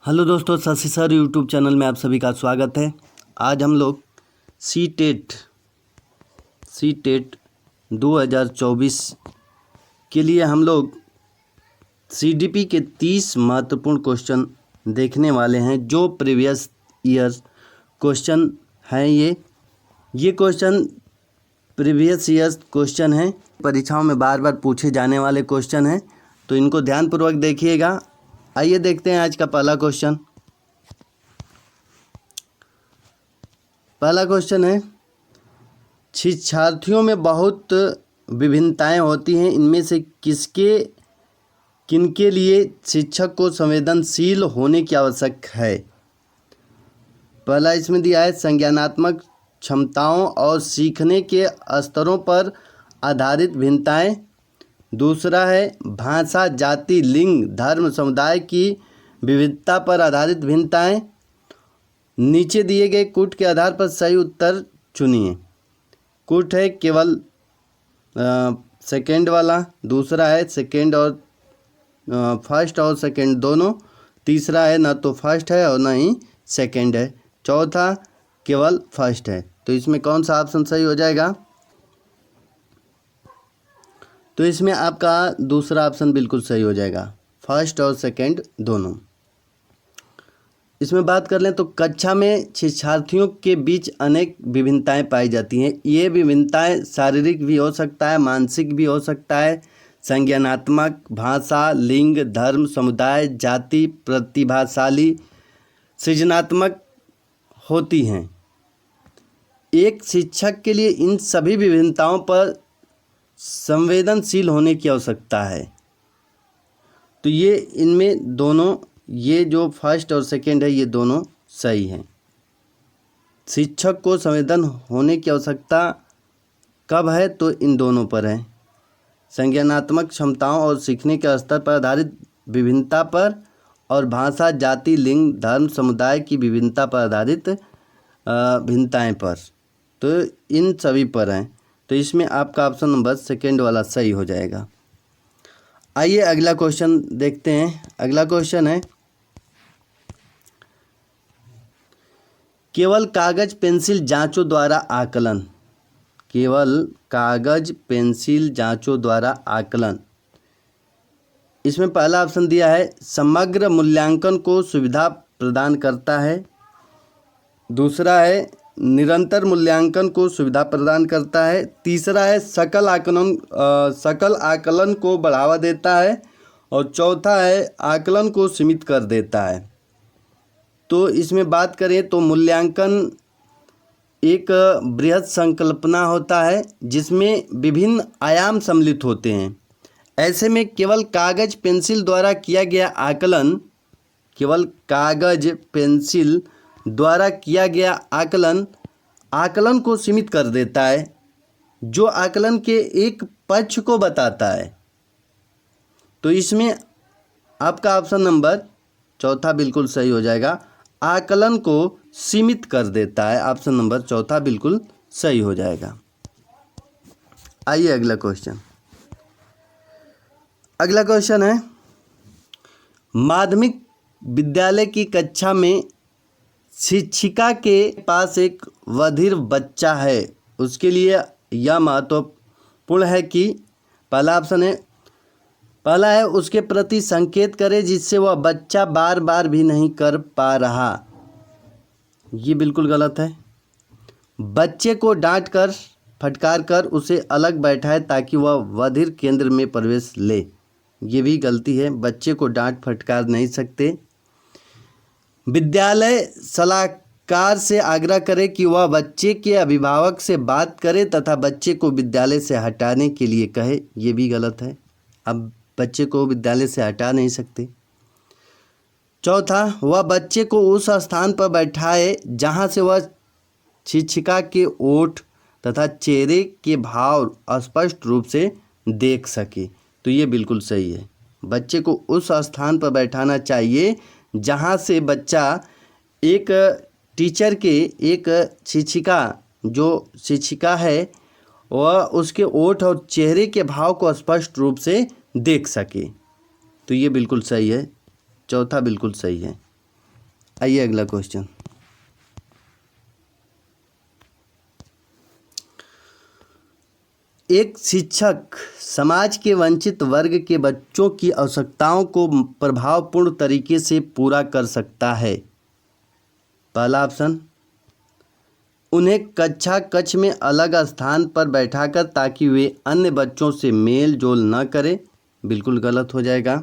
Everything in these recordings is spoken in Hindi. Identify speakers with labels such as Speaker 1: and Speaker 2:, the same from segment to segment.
Speaker 1: हेलो दोस्तों, शशि सर यूट्यूब चैनल में आप सभी का स्वागत है। आज हम लोग सी टेट 2024 के लिए हम लोग सीडीपी के 30 महत्वपूर्ण क्वेश्चन देखने वाले हैं, जो प्रीवियस ईयर क्वेश्चन हैं। ये क्वेश्चन प्रीवियस ईयर क्वेश्चन हैं, परीक्षाओं में बार बार पूछे जाने वाले क्वेश्चन हैं, तो इनको ध्यानपूर्वक देखिएगा। आइए देखते हैं आज का पहला क्वेश्चन। पहला क्वेश्चन है, शिक्षार्थियों में बहुत विभिन्नताएं होती हैं, इनमें से किनके लिए शिक्षक को संवेदनशील होने की आवश्यक है। पहला इसमें दिया है संज्ञानात्मक क्षमताओं और सीखने के स्तरों पर आधारित भिन्नताएं। दूसरा है भाषा, जाति, लिंग, धर्म, समुदाय की विविधता पर आधारित भिन्नताएं। नीचे दिए गए कूट के आधार पर सही उत्तर चुनिए। कूट है केवल सेकेंड वाला, दूसरा है सेकेंड और फर्स्ट और सेकेंड दोनों, तीसरा है ना तो फर्स्ट है और ना ही सेकेंड है, चौथा केवल फर्स्ट है। तो इसमें कौन सा ऑप्शन सही हो जाएगा? तो इसमें आपका दूसरा ऑप्शन बिल्कुल सही हो जाएगा, फर्स्ट और सेकंड दोनों। इसमें बात कर लें तो कक्षा में शिक्षार्थियों के बीच अनेक विभिन्नताएं पाई जाती हैं। ये विभिन्नताएं शारीरिक भी हो सकता है, मानसिक भी हो सकता है, संज्ञानात्मक, भाषा, लिंग, धर्म, समुदाय, जाति, प्रतिभाशाली, सृजनात्मक होती हैं। एक शिक्षक के लिए इन सभी विभिन्नताओं पर संवेदनशील होने की आवश्यकता है। तो ये इनमें दोनों, ये जो फर्स्ट और सेकंड है, ये दोनों सही हैं। शिक्षक को संवेदन होने की आवश्यकता कब है? तो इन दोनों पर है, संज्ञानात्मक क्षमताओं और सीखने के स्तर पर आधारित विभिन्नता पर, और भाषा, जाति, लिंग, धर्म, समुदाय की विभिन्नता पर आधारित भिन्नताएं पर। तो इन सभी पर हैं। तो इसमें आपका ऑप्शन नंबर सेकेंड वाला सही हो जाएगा। आइए अगला क्वेश्चन देखते हैं। अगला क्वेश्चन है, केवल कागज पेंसिल जांचों द्वारा आकलन। केवल कागज पेंसिल जांचों द्वारा आकलन। इसमें पहला ऑप्शन दिया है समग्र मूल्यांकन को सुविधा प्रदान करता है। दूसरा है निरंतर मूल्यांकन को सुविधा प्रदान करता है। तीसरा है सकल आकलन को बढ़ावा देता है। और चौथा है आकलन को सीमित कर देता है। तो इसमें बात करें तो मूल्यांकन एक बृहद संकल्पना होता है, जिसमें विभिन्न आयाम सम्मिलित होते हैं। ऐसे में केवल कागज पेंसिल द्वारा किया गया आकलन, केवल कागज पेंसिल द्वारा किया गया आकलन को सीमित कर देता है, जो आकलन के एक पक्ष को बताता है। तो इसमें आपका ऑप्शन नंबर चौथा बिल्कुल सही हो जाएगा, आकलन को सीमित कर देता है। ऑप्शन नंबर चौथा बिल्कुल सही हो जाएगा। आइए अगला क्वेश्चन। अगला क्वेश्चन है, माध्यमिक विद्यालय की कक्षा में शिक्षिका के पास एक बधिर बच्चा है। उसके लिए यह महत्वपूर्ण है कि पहला ऑप्शन है, पहला है उसके प्रति संकेत करे जिससे वह बच्चा बार बार भी नहीं कर पा रहा। ये बिल्कुल गलत है। बच्चे को डांट कर फटकार कर उसे अलग बैठाए ताकि वह बधिर केंद्र में प्रवेश ले। ये भी गलती है, बच्चे को डांट फटकार नहीं सकते। विद्यालय सलाहकार से आग्रह करे कि वह बच्चे के अभिभावक से बात करे तथा बच्चे को विद्यालय से हटाने के लिए कहे। ये भी गलत है, अब बच्चे को विद्यालय से हटा नहीं सकते। चौथा, वह बच्चे को उस स्थान पर बैठाए जहां से वह शिक्षिका के ओठ तथा चेहरे के भाव स्पष्ट रूप से देख सके। तो ये बिल्कुल सही है, बच्चे को उस स्थान पर बैठाना चाहिए जहाँ से बच्चा एक टीचर के, एक शिक्षिका, जो शिक्षिका है वह उसके ओठ और चेहरे के भाव को स्पष्ट रूप से देख सके। तो ये बिल्कुल सही है, चौथा बिल्कुल सही है। आइए अगला क्वेश्चन। एक शिक्षक समाज के वंचित वर्ग के बच्चों की आवश्यकताओं को प्रभावपूर्ण तरीके से पूरा कर सकता है। पहला ऑप्शन, उन्हें कक्षा कक्ष में अलग स्थान पर बैठाकर ताकि वे अन्य बच्चों से मेल जोल न करें, बिल्कुल गलत हो जाएगा।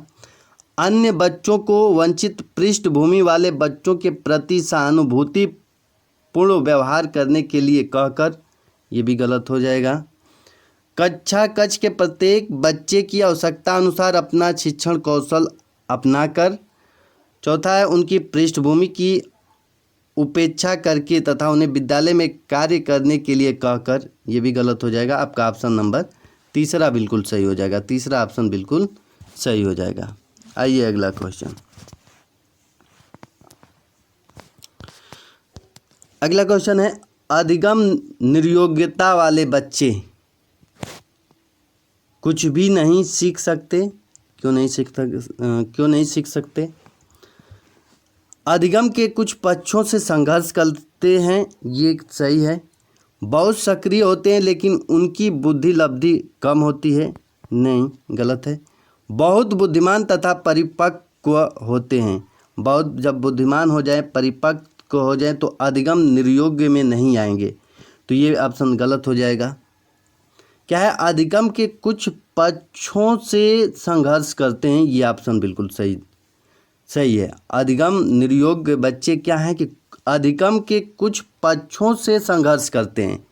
Speaker 1: अन्य बच्चों को वंचित पृष्ठभूमि वाले बच्चों के प्रति सहानुभूतिपूर्ण व्यवहार करने के लिए कहकर, ये भी गलत हो जाएगा। कक्षा कक्ष के प्रत्येक बच्चे की आवश्यकता अनुसार अपना शिक्षण कौशल अपनाकर। चौथा है, उनकी पृष्ठभूमि की उपेक्षा करके तथा उन्हें विद्यालय में कार्य करने के लिए कहकर, ये भी गलत हो जाएगा। आपका ऑप्शन नंबर तीसरा बिल्कुल सही हो जाएगा। तीसरा ऑप्शन बिल्कुल सही हो जाएगा। आइए अगला क्वेश्चन। अगला क्वेश्चन है, अधिगम निर्योग्यता वाले बच्चे कुछ भी नहीं सीख सकते। क्यों नहीं सीख सकते? अधिगम के कुछ पक्षों से संघर्ष करते हैं, ये सही है। बहुत सक्रिय होते हैं लेकिन उनकी बुद्धि लब्धि कम होती है, नहीं, गलत है। बहुत बुद्धिमान तथा परिपक्व होते हैं। बहुत जब बुद्धिमान हो जाए, परिपक्व हो जाए तो अधिगम निर्योग्य में नहीं आएंगे, तो ये ऑप्शन गलत हो जाएगा। क्या है? अधिगम के कुछ पक्षों से संघर्ष करते हैं, ये ऑप्शन बिल्कुल सही है। अधिगम निर्योग्य बच्चे क्या हैं कि अधिगम के कुछ पक्षों से संघर्ष करते हैं,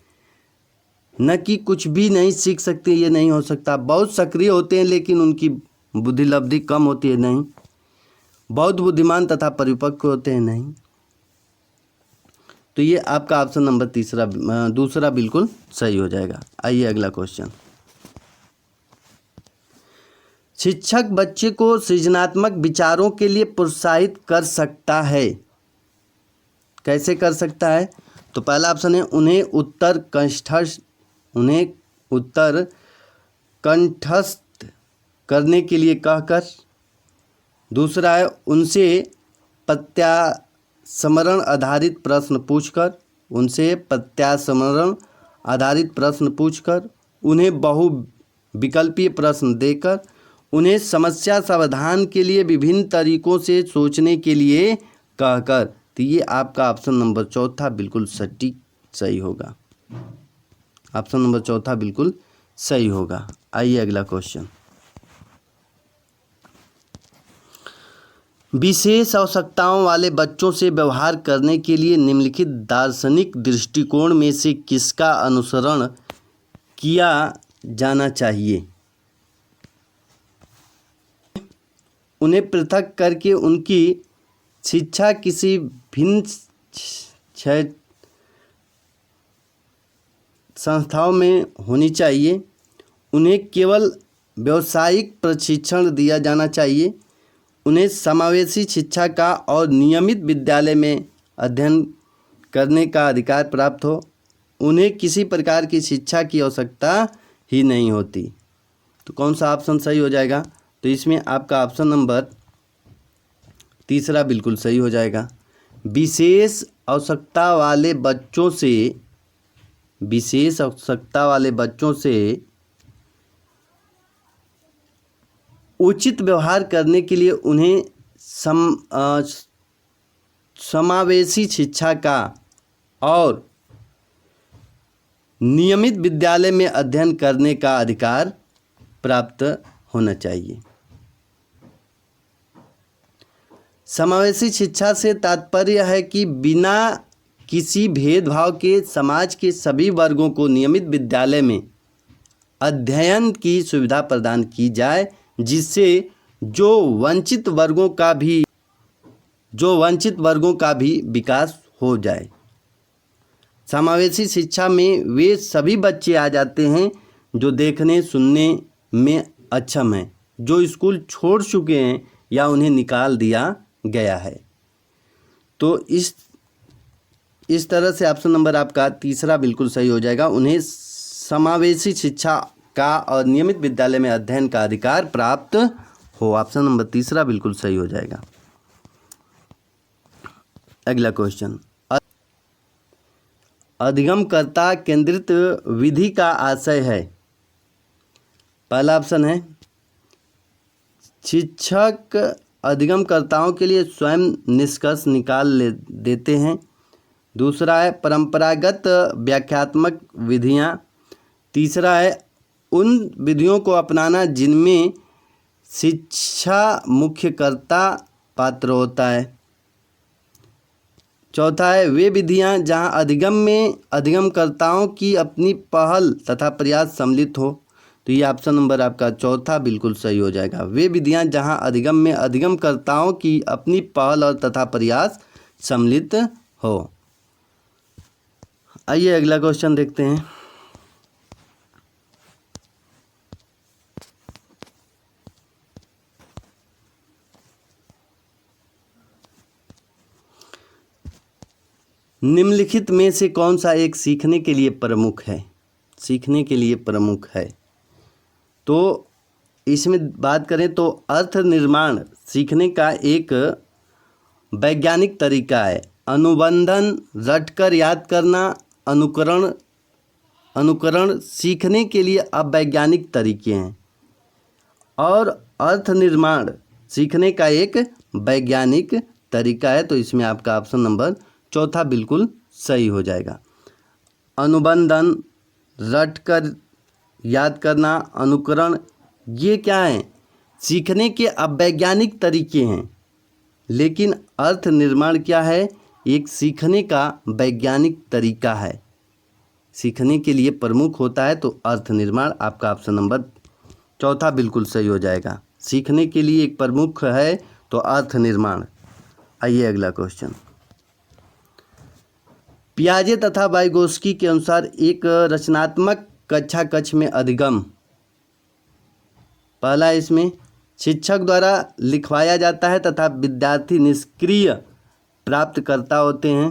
Speaker 1: न कि कुछ भी नहीं सीख सकते, ये नहीं हो सकता। बहुत सक्रिय होते हैं लेकिन उनकी बुद्धि लब्धि कम होती है, नहीं। बहुत बुद्धिमान तथा परिपक्व होते हैं, नहीं। तो ये आपका ऑप्शन नंबर दूसरा बिल्कुल सही हो जाएगा। आइए अगला क्वेश्चन। शिक्षक बच्चे को सृजनात्मक विचारों के लिए प्रोत्साहित कर सकता है। कैसे कर सकता है? तो पहला ऑप्शन है, उन्हें उत्तर कंठस्थ करने के लिए कहकर। दूसरा है, उनसे प्रत्यास्मरण आधारित प्रश्न पूछकर, उन्हें बहुविकल्पीय प्रश्न देकर, उन्हें समस्या समाधान के लिए विभिन्न तरीकों से सोचने के लिए कहकर। तो ये आपका ऑप्शन नंबर चौथा बिल्कुल सटीक सही होगा। ऑप्शन नंबर चौथा बिल्कुल सही होगा। आइए अगला क्वेश्चन। विशेष आवश्यकताओं वाले बच्चों से व्यवहार करने के लिए निम्नलिखित दार्शनिक दृष्टिकोण में से किसका अनुसरण किया जाना चाहिए? उन्हें पृथक करके उनकी शिक्षा किसी भिन्न संस्थाओं में होनी चाहिए। उन्हें केवल व्यावसायिक प्रशिक्षण दिया जाना चाहिए। उन्हें समावेशी शिक्षा का और नियमित विद्यालय में अध्ययन करने का अधिकार प्राप्त हो। उन्हें किसी प्रकार की शिक्षा की आवश्यकता ही नहीं होती। तो कौन सा ऑप्शन सही हो जाएगा? तो इसमें आपका ऑप्शन नंबर तीसरा बिल्कुल सही हो जाएगा। विशेष आवश्यकता वाले बच्चों से उचित व्यवहार करने के लिए उन्हें समावेशी शिक्षा का और नियमित विद्यालय में अध्ययन करने का अधिकार प्राप्त होना चाहिए। समावेशी शिक्षा से तात्पर्य है कि बिना किसी भेदभाव के समाज के सभी वर्गों को नियमित विद्यालय में अध्ययन की सुविधा प्रदान की जाए, जिससे जो वंचित वर्गों का भी विकास हो जाए। समावेशी शिक्षा में वे सभी बच्चे आ जाते हैं जो देखने सुनने में अक्षम हैं, जो स्कूल छोड़ चुके हैं या उन्हें निकाल दिया गया है। तो इस तरह से ऑप्शन नंबर आपका तीसरा बिल्कुल सही हो जाएगा। उन्हें समावेशी शिक्षा का और नियमित विद्यालय में अध्ययन का अधिकार प्राप्त हो। ऑप्शन नंबर तीसरा बिल्कुल सही हो जाएगा। अगला क्वेश्चन, अधिगमकर्ता केंद्रित विधि का आशय है। पहला ऑप्शन है शिक्षक अधिगमकर्ताओं के लिए स्वयं निष्कर्ष निकाल देते हैं। दूसरा है परंपरागत व्याख्यात्मक विधियां। तीसरा है उन विधियों को अपनाना जिनमें शिक्षा मुख्यकर्ता पात्र होता है। चौथा है वे विधियां जहां अधिगम में अधिगमकर्ताओं की अपनी पहल तथा प्रयास सम्मिलित हो। तो ये ऑप्शन नंबर आपका चौथा बिल्कुल सही हो जाएगा। वे विधियां जहां अधिगम में अधिगमकर्ताओं की अपनी पहल और तथा प्रयास सम्मिलित हो। आइए अगला क्वेश्चन देखते हैं। निम्नलिखित में से कौन सा एक सीखने के लिए प्रमुख है? सीखने के लिए प्रमुख है तो इसमें बात करें तो अर्थ निर्माण सीखने का एक वैज्ञानिक तरीका है। अनुबंधन, रटकर याद करना, अनुकरण सीखने के लिए अवैज्ञानिक तरीके हैं और अर्थ निर्माण सीखने का एक वैज्ञानिक तरीका है। तो इसमें आपका ऑप्शन नंबर चौथा बिल्कुल सही हो जाएगा। अनुबंधन, रटकर याद करना, अनुकरण, ये क्या है? सीखने के अवैज्ञानिक तरीके हैं। लेकिन अर्थ निर्माण क्या है? एक सीखने का वैज्ञानिक तरीका है। सीखने के लिए प्रमुख होता है तो अर्थ निर्माण आपका ऑप्शन नंबर चौथा बिल्कुल सही हो जाएगा। सीखने के लिए एक प्रमुख है तो अर्थ निर्माण। आइए अगला क्वेश्चन। पियाजे तथा वाइगोस्की के अनुसार एक रचनात्मक कक्षा कक्ष में अधिगम, पहला इसमें शिक्षक द्वारा लिखवाया जाता है तथा विद्यार्थी निष्क्रिय प्राप्तकर्ता होते हैं।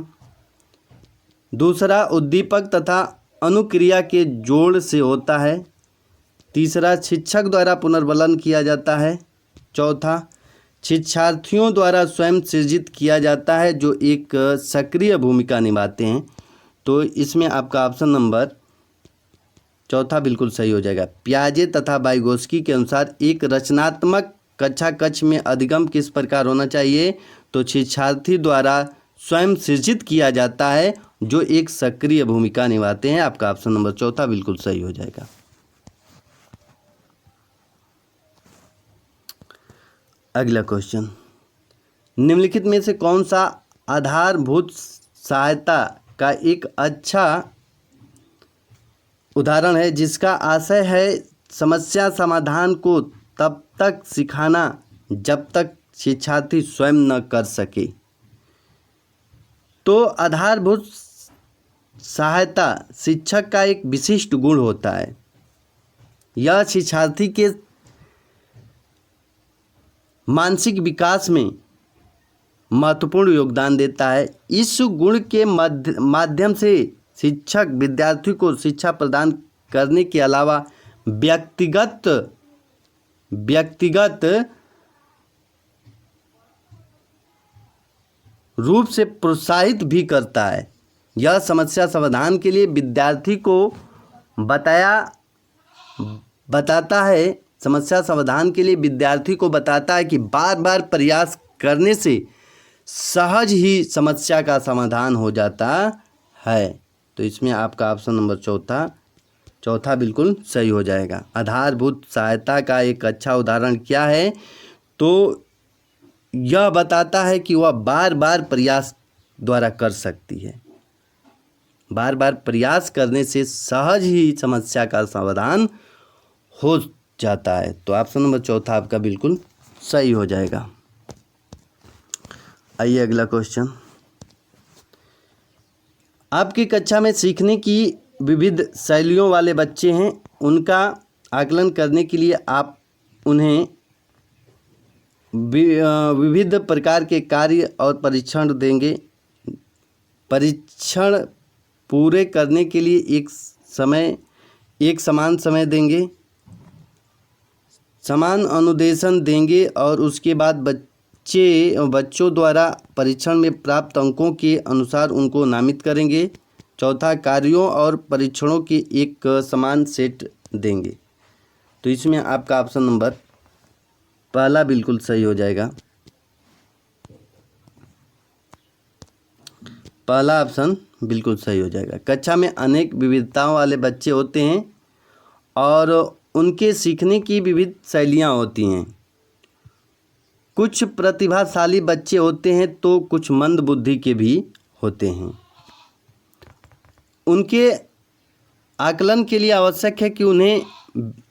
Speaker 1: दूसरा उद्दीपक तथा अनुक्रिया के जोड़ से होता है। तीसरा शिक्षक द्वारा पुनर्बलन किया जाता है। चौथा शिक्षार्थियों द्वारा स्वयं सृजित किया जाता है जो एक सक्रिय भूमिका निभाते हैं। तो इसमें आपका ऑप्शन नंबर चौथा बिल्कुल सही हो जाएगा। पियाजे तथा वाइगोस्की के अनुसार एक रचनात्मक कक्षा कक्ष में अधिगम किस प्रकार होना चाहिए? तो शिक्षार्थी द्वारा स्वयं सृजित किया जाता है जो एक सक्रिय भूमिका निभाते हैं। आपका ऑप्शन नंबर चौथा बिल्कुल सही हो जाएगा। अगला क्वेश्चन, निम्नलिखित में से कौन सा आधारभूत सहायता का एक अच्छा उदाहरण है जिसका आशय है समस्या समाधान को तब तक सिखाना जब तक शिक्षार्थी स्वयं न कर सके? तो आधारभूत सहायता शिक्षक का एक विशिष्ट गुण होता है। यह शिक्षार्थी के मानसिक विकास में महत्वपूर्ण योगदान देता है। इस गुण के माध्यम से शिक्षक विद्यार्थी को शिक्षा प्रदान करने के अलावा व्यक्तिगत रूप से प्रोत्साहित भी करता है। यह समस्या समाधान के लिए विद्यार्थी को बताता है समस्या समाधान के लिए विद्यार्थी को बताता है कि बार बार प्रयास करने से सहज ही समस्या का समाधान हो जाता है। तो इसमें आपका ऑप्शन नंबर चौथा बिल्कुल सही हो जाएगा। आधारभूत सहायता का एक अच्छा उदाहरण क्या है? तो यह बताता है कि वह बार बार प्रयास द्वारा कर सकती है। बार बार प्रयास करने से सहज ही समस्या का समाधान हो जाता है। तो ऑप्शन नंबर चौथा आपका बिल्कुल सही हो जाएगा। आइए अगला क्वेश्चन। आपकी कक्षा में सीखने की विविध शैलियों वाले बच्चे हैं। उनका आकलन करने के लिए आप उन्हें विविध प्रकार के कार्य और परीक्षण देंगे। परीक्षण पूरे करने के लिए एक समान समय देंगे, समान अनुदेशन देंगे और उसके बाद बच्चों द्वारा परीक्षण में प्राप्त अंकों के अनुसार उनको नामित करेंगे। चौथा, कार्यों और परीक्षणों के एक समान सेट देंगे। तो इसमें आपका ऑप्शन नंबर पहला बिल्कुल सही हो जाएगा। पहला ऑप्शन बिल्कुल सही हो जाएगा। कक्षा में अनेक विविधताओं वाले बच्चे होते हैं और उनके सीखने की विविध शैलियाँ होती हैं। कुछ प्रतिभाशाली बच्चे होते हैं तो कुछ मंद बुद्धि के भी होते हैं। उनके आकलन के लिए आवश्यक है कि उन्हें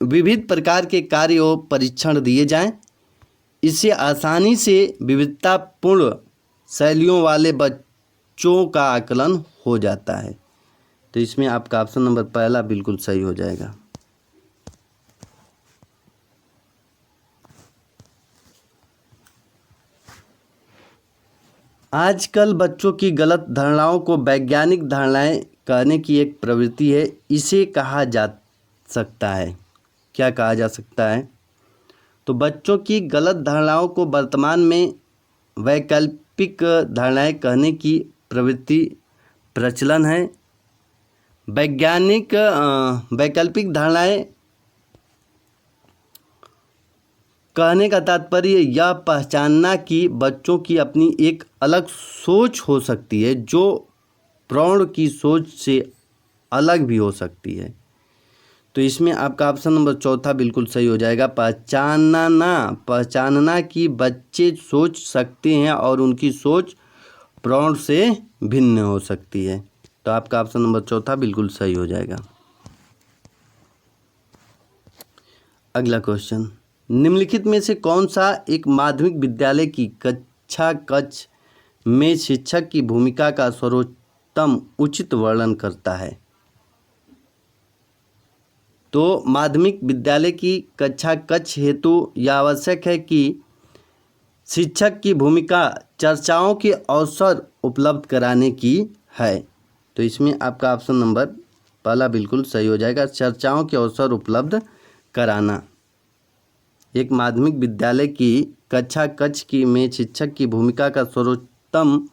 Speaker 1: विविध प्रकार के कार्य और परीक्षण दिए जाएं। इससे आसानी से विविधतापूर्ण शैलियों वाले बच्चों का आकलन हो जाता है। तो इसमें आपका ऑप्शन नंबर पहला बिल्कुल सही हो जाएगा। आजकल बच्चों की गलत धारणाओं को वैज्ञानिक धारणाएं कहने की एक प्रवृत्ति है। इसे कहा जा सकता है, क्या कहा जा सकता है? तो बच्चों की गलत धारणाओं को वर्तमान में वैकल्पिक धारणाएं कहने की प्रवृत्ति प्रचलन है। वैकल्पिक धारणाएं कहने का तात्पर्य यह पहचानना कि बच्चों की अपनी एक अलग सोच हो सकती है जो प्रौढ़ की सोच से अलग भी हो सकती है। तो इसमें आपका ऑप्शन नंबर चौथा बिल्कुल सही हो जाएगा। पहचानना कि बच्चे सोच सकते हैं और उनकी सोच प्रौढ़ से भिन्न हो सकती है। तो आपका ऑप्शन नंबर चौथा बिल्कुल सही हो जाएगा। अगला क्वेश्चन, निम्नलिखित में से कौन सा एक माध्यमिक विद्यालय की कक्षा कक्ष में शिक्षक की भूमिका का सर्वोत्तम उचित वर्णन करता है? तो माध्यमिक विद्यालय की कक्षा कक्ष हेतु यह आवश्यक है कि शिक्षक की भूमिका चर्चाओं के अवसर उपलब्ध कराने की है। तो इसमें आपका ऑप्शन नंबर पहला बिल्कुल सही हो जाएगा। चर्चाओं के अवसर उपलब्ध कराना। एक माध्यमिक विद्यालय की कक्षा कक्ष की में शिक्षक की भूमिका का सर्वोत्तम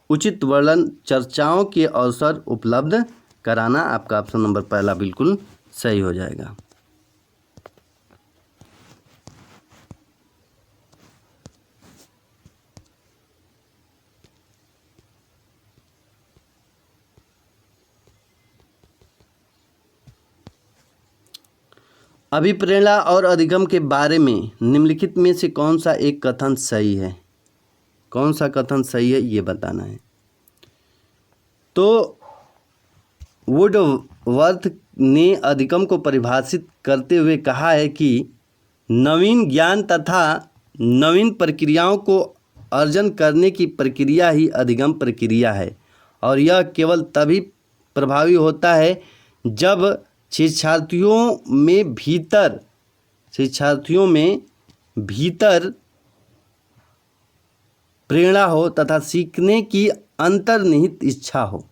Speaker 1: उचित वर्णन चर्चाओं के अवसर उपलब्ध कराना। आपका ऑप्शन नंबर पहला बिल्कुल सही हो जाएगा। अभिप्रेरणा और अधिगम के बारे में निम्नलिखित में से कौन सा एक कथन सही है? कौन सा कथन सही है ये बताना है। तो वुडवर्थ ने अधिगम को परिभाषित करते हुए कहा है कि नवीन ज्ञान तथा नवीन प्रक्रियाओं को अर्जन करने की प्रक्रिया ही अधिगम प्रक्रिया है और यह केवल तभी प्रभावी होता है जब शिक्षार्थियों में भीतर प्रेरणा हो तथा सीखने की अंतर्निहित इच्छा हो।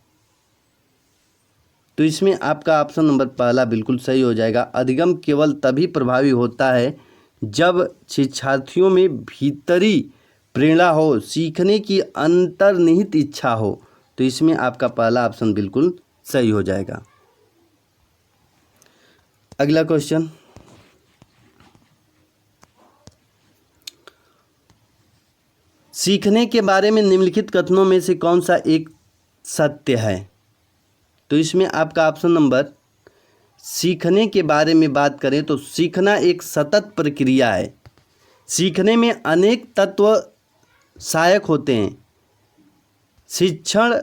Speaker 1: तो इसमें आपका ऑप्शन नंबर पहला बिल्कुल सही हो जाएगा। अधिगम केवल तभी प्रभावी होता है जब शिक्षार्थियों में भीतरी प्रेरणा हो, सीखने की अंतर्निहित इच्छा हो। तो इसमें आपका पहला ऑप्शन बिल्कुल सही हो जाएगा। अगला क्वेश्चन, सीखने के बारे में निम्नलिखित कथनों में से कौन सा एक सत्य है? तो इसमें आपका ऑप्शन नंबर, सीखने के बारे में बात करें तो सीखना एक सतत प्रक्रिया है। सीखने में अनेक तत्व सहायक होते हैं। शिक्षण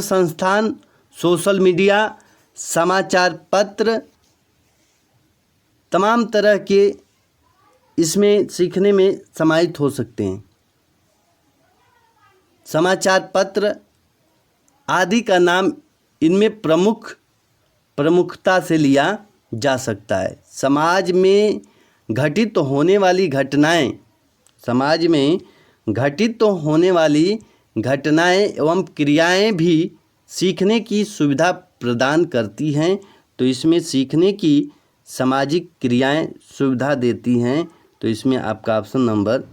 Speaker 1: संस्थान, सोशल मीडिया, समाचार पत्र, तमाम तरह के इसमें सीखने में समाहित हो सकते हैं। समाचार पत्र आदि का नाम इनमें प्रमुखता से लिया जा सकता है। समाज में घटित होने वाली घटनाएं एवं क्रियाएं भी सीखने की सुविधा प्रदान करती हैं। तो इसमें सीखने की सामाजिक क्रियाएं सुविधा देती हैं। तो इसमें आपका ऑप्शन नंबर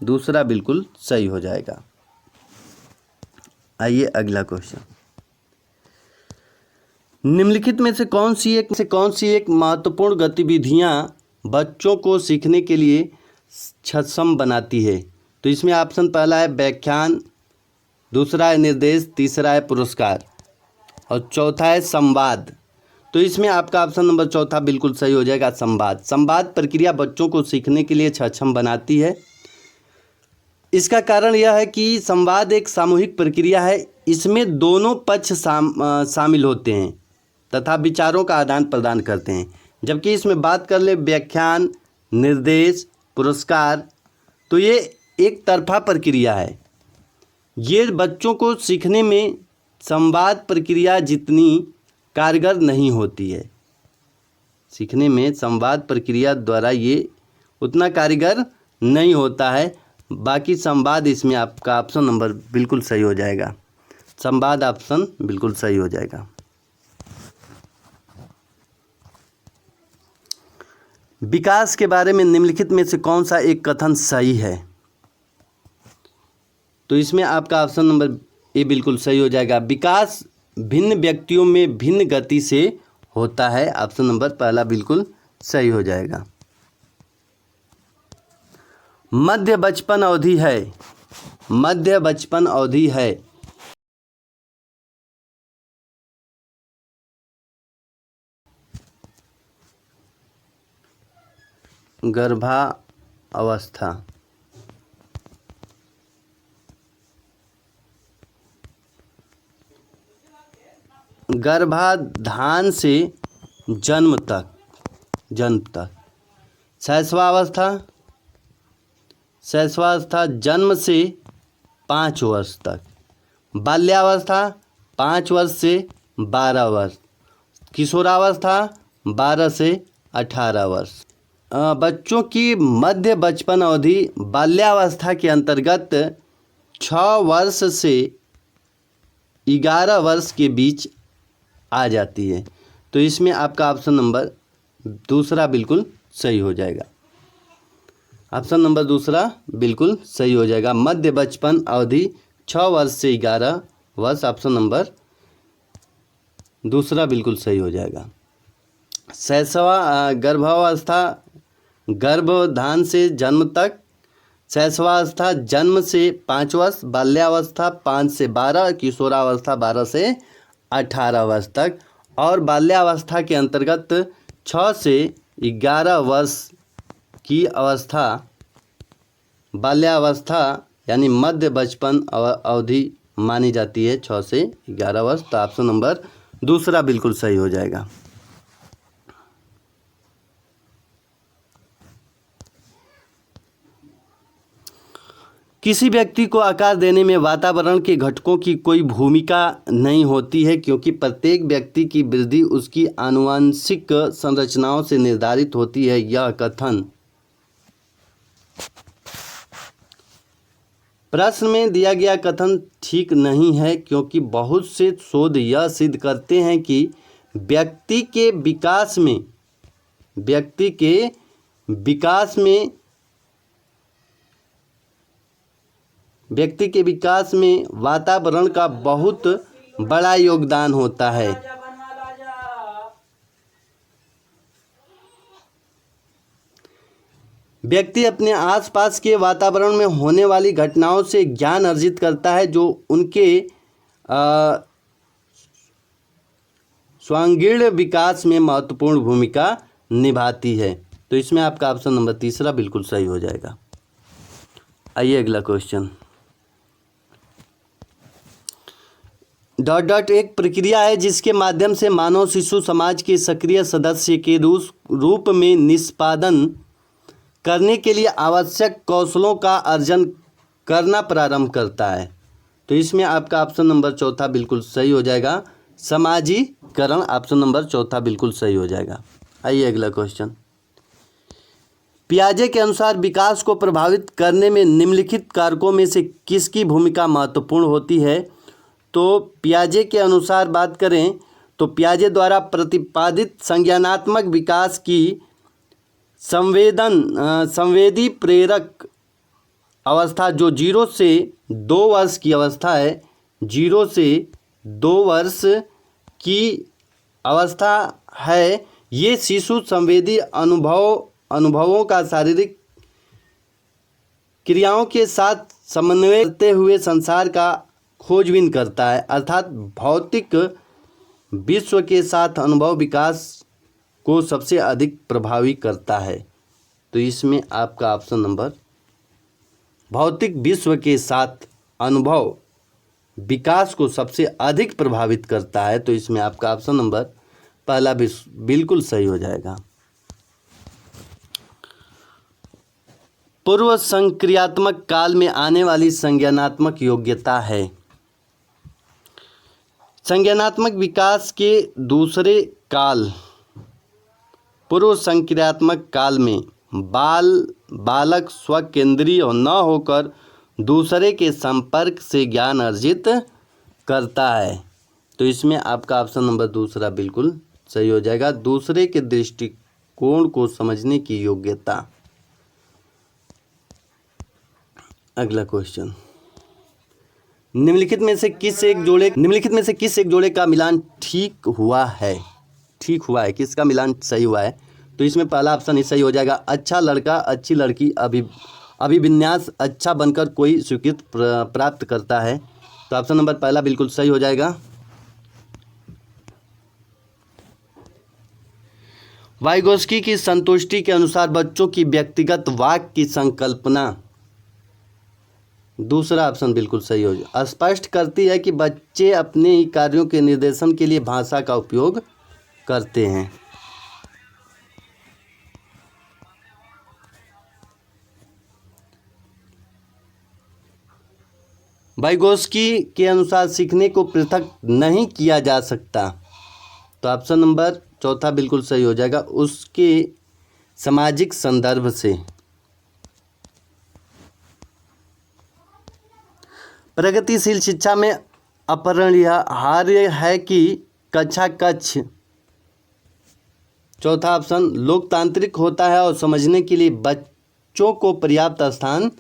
Speaker 1: दूसरा बिल्कुल सही हो जाएगा। आइए अगला क्वेश्चन। निम्नलिखित में से कौन सी एक महत्वपूर्ण गतिविधियां बच्चों को सीखने के लिए सक्षम बनाती है? तो इसमें ऑप्शन पहला है व्याख्यान, दूसरा है निर्देश, तीसरा है पुरस्कार और चौथा है संवाद। तो इसमें आपका ऑप्शन नंबर चौथा बिल्कुल सही हो जाएगा, संवाद। संवाद प्रक्रिया बच्चों को सीखने के लिए सक्षम बनाती है। इसका कारण यह है कि संवाद एक सामूहिक प्रक्रिया है। इसमें दोनों पक्ष शामिल होते हैं तथा विचारों का आदान प्रदान करते हैं। जबकि इसमें बात कर ले व्याख्यान, निर्देश, पुरस्कार, तो ये एक तरफा प्रक्रिया है। ये बच्चों को सीखने में संवाद प्रक्रिया जितनी कारगर नहीं होती है। सीखने में संवाद प्रक्रिया द्वारा ये उतना कारगर नहीं होता है। बाकी संवाद इसमें आपका ऑप्शन नंबर बिल्कुल सही हो जाएगा। संवाद ऑप्शन बिल्कुल सही हो जाएगा। विकास के बारे में निम्नलिखित में से कौन सा एक कथन सही है? तो इसमें आपका ऑप्शन नंबर ए बिल्कुल सही हो जाएगा। विकास भिन्न व्यक्तियों में भिन्न गति से होता है। ऑप्शन नंबर पहला बिल्कुल सही हो जाएगा। मध्य बचपन अवधि है। मध्य बचपन अवधि है। गर्भावस्था, गर्भाधान से जन्म तक। शैशवावस्था जन्म से 5 वर्ष तक। बाल्यावस्था 5 वर्ष से 12 वर्ष। किशोरावस्था 12 से 18 वर्ष। बच्चों की मध्य बचपन अवधि बाल्यावस्था के अंतर्गत 6 वर्ष से 11 वर्ष के बीच आ जाती है। तो इसमें आपका ऑप्शन नंबर दूसरा बिल्कुल सही हो जाएगा। ऑप्शन नंबर दूसरा बिल्कुल सही हो जाएगा। मध्य बचपन अवधि 6 वर्ष से 11 वर्ष। ऑप्शन नंबर दूसरा बिल्कुल सही हो जाएगा। गर्भावस्था गर्भधान से जन्म तक। शैशवावस्था जन्म से 5 वर्ष। बाल्यावस्था 5 से 12। किशोरावस्था 12 से 18 वर्ष तक। और बाल्यावस्था के अंतर्गत 6 से 11 वर्ष की अवस्था बाल्यावस्था यानी मध्य बचपन अवधि मानी जाती है, 6 से 11 वर्ष। तो ऑप्शन नंबर दूसरा बिल्कुल सही हो जाएगा। किसी व्यक्ति को आकार देने में वातावरण के घटकों की कोई भूमिका नहीं होती है, क्योंकि प्रत्येक व्यक्ति की वृद्धि उसकी आनुवंशिक संरचनाओं से निर्धारित होती है। यह कथन प्रश्न में दिया गया कथन ठीक नहीं है, क्योंकि बहुत से शोध यह सिद्ध करते हैं कि व्यक्ति के विकास में वातावरण का बहुत बड़ा योगदान होता है। व्यक्ति अपने आसपास के वातावरण में होने वाली घटनाओं से ज्ञान अर्जित करता है, जो उनके सर्वांगीण विकास में महत्वपूर्ण भूमिका निभाती है। तो इसमें आपका ऑप्शन नंबर तीसरा बिल्कुल सही हो जाएगा। आइए अगला क्वेश्चन। एक प्रक्रिया है जिसके माध्यम से मानव शिशु समाज के सक्रिय सदस्य के रूप में निष्पादन करने के लिए आवश्यक कौशलों का अर्जन करना प्रारंभ करता है। तो इसमें आपका ऑप्शन नंबर चौथा बिल्कुल सही हो जाएगा। समाजीकरण। ऑप्शन नंबर चौथा बिल्कुल सही हो जाएगा। आइए अगला क्वेश्चन। पियाजे के अनुसार विकास को प्रभावित करने में निम्नलिखित कारकों में से किसकी भूमिका महत्वपूर्ण होती है? तो पियाजे के अनुसार बात करें तो पियाजे द्वारा प्रतिपादित संज्ञानात्मक विकास की संवेदी प्रेरक अवस्था जो 0 से 2 वर्ष की अवस्था है, 0 से 2 वर्ष की अवस्था है, ये शिशु संवेदी अनुभवों का शारीरिक क्रियाओं के साथ समन्वय करते हुए संसार का खोजबीन करता है, अर्थात भौतिक विश्व के साथ अनुभव विकास को सबसे अधिक प्रभावी करता है। तो इसमें आपका ऑप्शन नंबर भौतिक विश्व के साथ अनुभव विकास को सबसे अधिक प्रभावित करता है, तो इसमें आपका ऑप्शन नंबर पहला बिल्कुल सही हो जाएगा। पूर्व संक्रियात्मक काल में आने वाली संज्ञानात्मक योग्यता है। संज्ञानात्मक विकास के दूसरे काल पूर्व संक्रियात्मक काल में बालक स्वकेंद्रीय न होकर दूसरे के संपर्क से ज्ञान अर्जित करता है, तो इसमें आपका ऑप्शन नंबर दूसरा बिल्कुल सही हो जाएगा। दूसरे के दृष्टिकोण को समझने की योग्यता। अगला क्वेश्चन, निम्नलिखित में से किस एक जोड़े का मिलान ठीक हुआ है, किसका मिलान सही हुआ है, तो इसमें पहला ऑप्शन ही सही हो जाएगा। अच्छा लड़का अच्छी लड़की अभिविन्यास अच्छा बनकर कोई स्वीकृति प्राप्त करता है, तो ऑप्शन नंबर पहला बिल्कुल सही हो जाएगा। वाइगोस्की की संतुष्टि के अनुसार बच्चों की व्यक्तिगत वाक की संकल्पना, दूसरा ऑप्शन बिल्कुल सही हो जाएगा। स्पष्ट करती है कि बच्चे अपने ही कार्यों के निर्देशन के लिए भाषा का उपयोग करते हैं। वाइगोस्की के अनुसार सीखने को पृथक नहीं किया जा सकता, तो ऑप्शन नंबर चौथा बिल्कुल सही हो जाएगा, उसके सामाजिक संदर्भ से। प्रगतिशील शिक्षा में अपरिहार्य है कि कक्षा कक्ष, चौथा ऑप्शन लोकतांत्रिक होता है और समझने के लिए बच्चों को पर्याप्त स्थान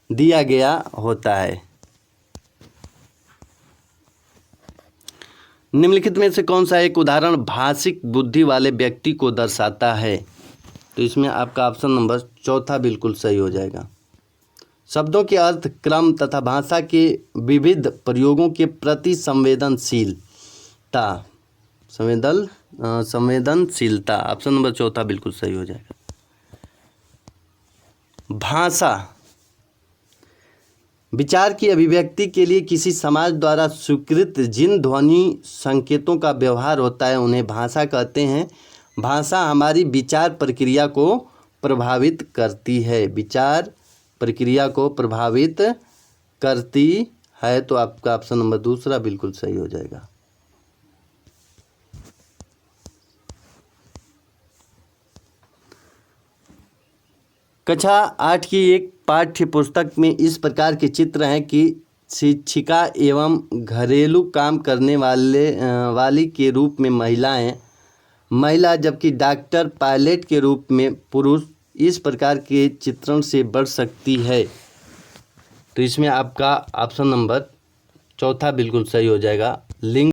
Speaker 1: दिया गया होता है। निम्नलिखित में से कौन सा एक उदाहरण भाषिक बुद्धि वाले व्यक्ति को दर्शाता है, तो इसमें आपका ऑप्शन नंबर चौथा बिल्कुल सही हो जाएगा। शब्दों के अर्थ क्रम तथा भाषा के विविध प्रयोगों के प्रति संवेदनशीलता, ऑप्शन नंबर चौथा बिल्कुल सही हो जाएगा। भाषा विचार की अभिव्यक्ति के लिए किसी समाज द्वारा स्वीकृत जिन ध्वनि संकेतों का व्यवहार होता है उन्हें भाषा कहते हैं। भाषा हमारी विचार प्रक्रिया को प्रभावित करती है, तो आपका ऑप्शन नंबर दूसरा बिल्कुल सही हो जाएगा। कक्षा 8 की एक पाठ्य पुस्तक में इस प्रकार के चित्र हैं कि शिक्षिका एवं घरेलू काम करने वाली के रूप में महिला, जबकि डॉक्टर पायलट के रूप में पुरुष इस प्रकार के चित्रण से बढ़ सकती है, तो इसमें आपका ऑप्शन नंबर चौथा बिल्कुल सही हो जाएगा। लिंग